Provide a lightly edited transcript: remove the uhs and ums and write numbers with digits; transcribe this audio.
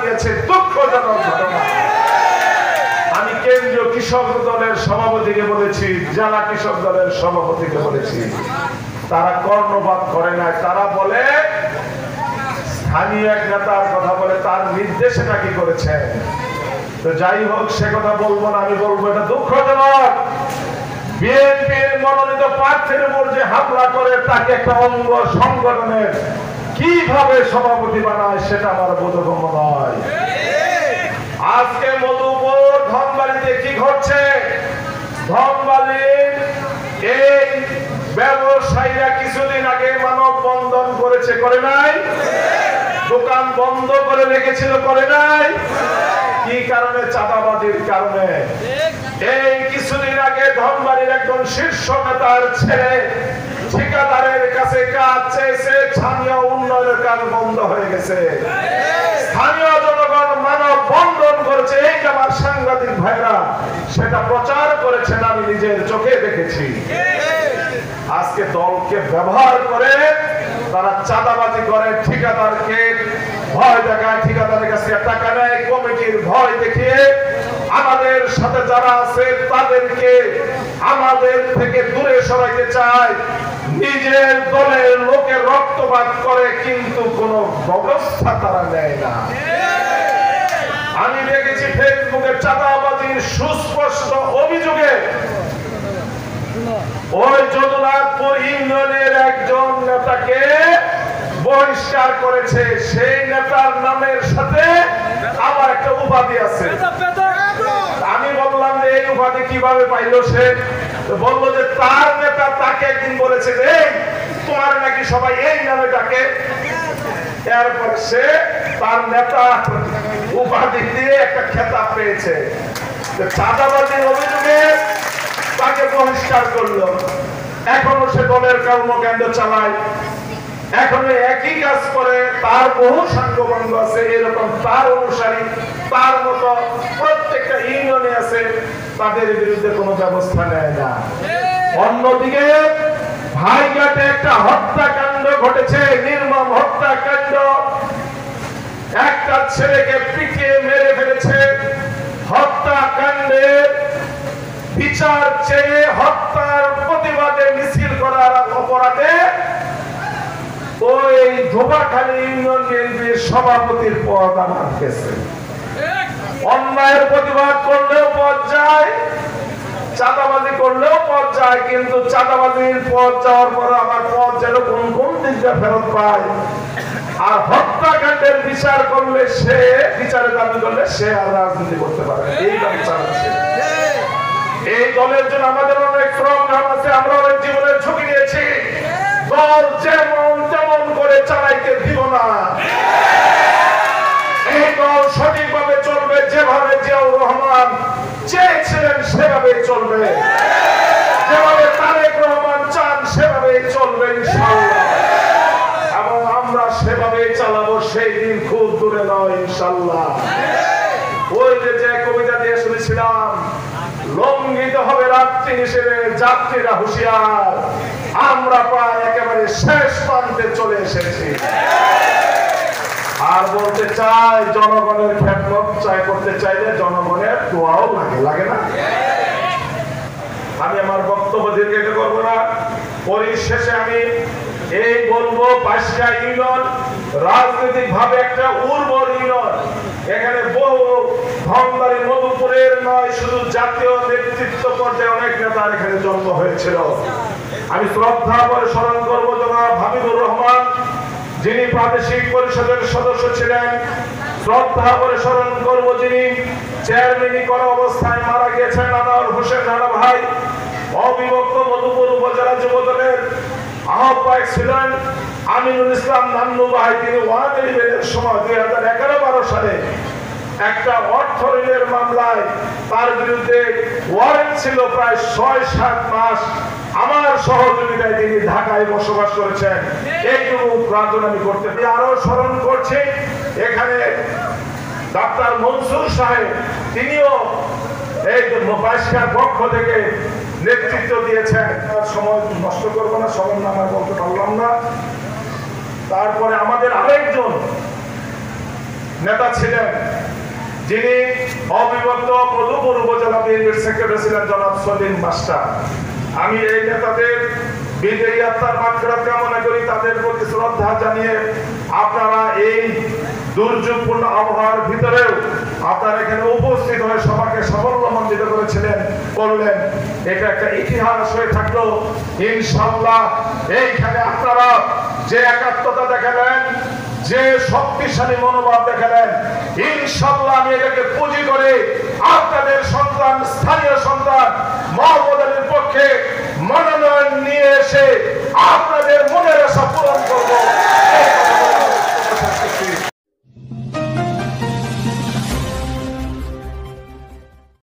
দিয়েছে, দুঃখজনক ঘটনা। আমি কেন্দ্রীয় কৃষক দলের সভাপতিকে বলেছি, জেলা কৃষক দলের সভাপতিকে বলেছি, তারা কর্ণপাত করে নাই। তারা বলে স্থানীয় এক নেতার কথা বলে, তার নির্দেশে নাকি করেছে। তো যাই হোক, সে কথা বলবো না, আমি বলবো এটা দুঃখজনক। বিএনপির মনোনীত প্রার্থীর উপর যে হামলা করে তাকে একটা অঙ্গ সংগঠনের কিভাবে সভাপতি বানায় সেটা আমার বোধগম্য নয়। আজকে মধুপুর ধনবাড়িতে কি ঘটছে? ধনবাড়ির এই ব্যবসায়ীরা কিছুদিন আগে মানববন্ধন করেছে, করে নাই? দোকান বন্ধ করে রেখেছিল, করে নাই? কি কারণে? চাঁদাবাজির কারণে। এই কিছুদিন আগে ধনবাড়ির একজন শীর্ষ নেতার ছেলে ঠিকাদারের কাছে কাজ চেয়েছে, স্থানীয় উন্নয়নের কাজ বন্ধ হয়ে গেছে। স্থানীয় জনগণ মানববন্ধন করেছে, এই যে আমার সাংবাদিক ভাইরা সেটা প্রচার করেছেন, আমি নিজের চোখে দেখেছি। আজকে দলকে ব্যবহার করে তারা চাঁদাবাজি করে, ঠিকাদারকে ভয় দেখায়, ঠিকাদারের কাছে টাকা নেয়, কমিটির ভয় দেখিয়ে আমাদের সাথে যারা আছে তাদেরকে আমাদের থেকে দূরে সরাইতে চায়। নিজের দলের লোকের রক্তপাত করে, কিন্তু কোনো ব্যবস্থা তারা নেয় না। আমি দেখেছি ফেসবুকে চাঁদাবাজির সুস্পষ্ট অভিযোগে ওই যদুনাথপুর ইউনিয়নের একজন নেতাকে বহিষ্কার করেছে। সেই নেতার নামের সাথে আবার একটা উপাধি আছে। আমি বললাম যে এই উপাধি কিভাবে পাইল সে? বললো যে তার নেতা তাকে একদিন বলেছে যে তোমার নাকি সবাই এই নামে ডাকে। এরপরে সে তার নেতা উপাধি দিয়ে একটা খেতাব পেয়েছে। চাঁদাবাজির অভিযোগে তাকে বহিষ্কার করলো। এখনো সে দলের কর্মকাণ্ড চালায়, এখনো একই কাজ করে। তার বহু সাঙ্গবন্ধ আছে এরকম, তার অনুসারী, তার মতো প্রত্যেকটা ইউনিয়নে আছে, তাদের বিরুদ্ধে কোনো ব্যবস্থা নেয় না। অন্যদিকে ভাইঘাটে একটা হত্যাকাণ্ড ঘটেছে, নির্মম হত্যাকাণ্ড। একটা ছেলেকে পিটিয়ে মেরে ফেলেছে। হত্যাকাণ্ডের বিচার চেয়ে হত্যার প্রতিবাদে মিছিল করার অপরাধে ওই ধোবাখালী ইউনিয়ন বিএনপির সভাপতির পদ আমার গেছে। অন্যায়ের প্রতিবাদ করলেও পদ যায়, চাঁদাবাজি করলেও পদ যায়, কিন্তু চাঁদাবাজির পদ যাওয়ার পরে আমার পদ যেন কোন কোন দিকটা ফেরত পায়। আর হত্যাকাণ্ডের বিচার করলে সে, বিচারের দাবি করলে সে আর রাজনীতি করতে পারে। এই দাবি চালাচ্ছে। এই দলের জন্য আমাদের অনেক প্রোগ্রাম আছে, আমরা অনেক জীবনের ঝুঁকি নিয়েছি। দল যেমন তেমন করে চালাইতে দিব না। এই দল সঠিকভাবে চলবে, যেভাবে জিয়াউর রহমান চেয়েছিলেন সেভাবে চলবে, যেভাবে তারেক রহমান চান সেভাবে চলবে ইনশাআল্লাহ। এবং আমরা সেভাবে চালাবো, সেই দিন খুব দূরে নয় ইনশাআল্লাহ। ওই যে কবিতা দিয়ে শুনেছিলাম, লঙ্ঘিত হবে রাত্রি হিসেবে যাত্রীরা হুঁশিয়ার, আমরা প্রায় একেবারে শেষ প্রান্তে চলে এসেছি। আর বলতে চাই, জনগণের খেদমত চাই, করতে চাইলে জনগণের দোয়াও লাগে, লাগে না? আমি আমার বক্তব্য দীর্ঘায়িত করবো না। পরিশেষে আমি এই বলবো, পাঁচটা ইউনিয়ন রাজনৈতিক ভাবে একটা উর্বর ইউনিয়ন। এখানে বহু ধনবাড়ি মধুপুরের নয়, শুধু জাতীয় নেতৃত্ব পর্যায়ে অনেক নেতার এখানে জন্ম হয়েছিল। আমি শ্রদ্ধা করে স্মরণ করবো জনাব হাবিবুর রহমান, যিনি প্রাদেশিক পরিষদের সদস্য ছিলেন। শ্রদ্ধা করে স্মরণ করবো যিনি চেয়ারম্যানি করা অবস্থায় মারা গিয়েছেন, আনোয়ার হোসেন রানা ভাই। অবিভক্ত মধুপুর উপজেলা যুবদলের আহ্বায়ক ছিলেন আমিনুল ইসলাম নান্নু ভাই। তিনি ওয়ান ইলেভেনের সময় 2011-12 সালে একটা অর্থ ঋণের মামলায় তার বিরুদ্ধে ওয়ারেন্ট ছিল প্রায় 6-7 মাস। আমার সহযোগিতায় তিনি ঢাকায় বসবাস করেছেন। এইটুকু প্রার্থনা আমি করতে পারি। আরো স্মরণ করছি এখানে ডাক্তার মনসুর সাহেব, তিনিও এই বাইশকার পক্ষ থেকে নেতৃত্ব দিয়েছেন। সময় নষ্ট করবো না, সময় নামা বলতে পারলাম না। তারপরে আমাদের আরেকজন নেতা ছিলেন, যিনি অবিভক্ত মধুপুর উপজেলা বিএনপির সেক্রেটারি ছিলেন জনাব সলিম মাস্টার। আমি এই নেতাদের বিজয়ী আত্মার মাগফিরাত কামনা করি, তাদের প্রতি শ্রদ্ধা জানিয়ে আপনারা এই দুর্যোগপূর্ণ আবহাওয়ার ভিতরেও আপনারা এখানে উপস্থিত হয়ে সবাইকে সাফল্যমণ্ডিত করলেন। এটা একটা ইতিহাস হয়ে থাকলো। ইনশাআল্লাহ এইখানে আপনারা যে একাত্মতা দেখালেন, যে শক্তিশালী মনোভাব দেখালেন, ইনশাআল্লাহ আমি এটাকে পুঁজি করে আপনাদের সন্তান, স্থানীয় সন্তান মোহাম্মদ আলীর পক্ষে মনোনয়ন নিয়ে এসে আপনাদের মনের আশা পূরণ করব।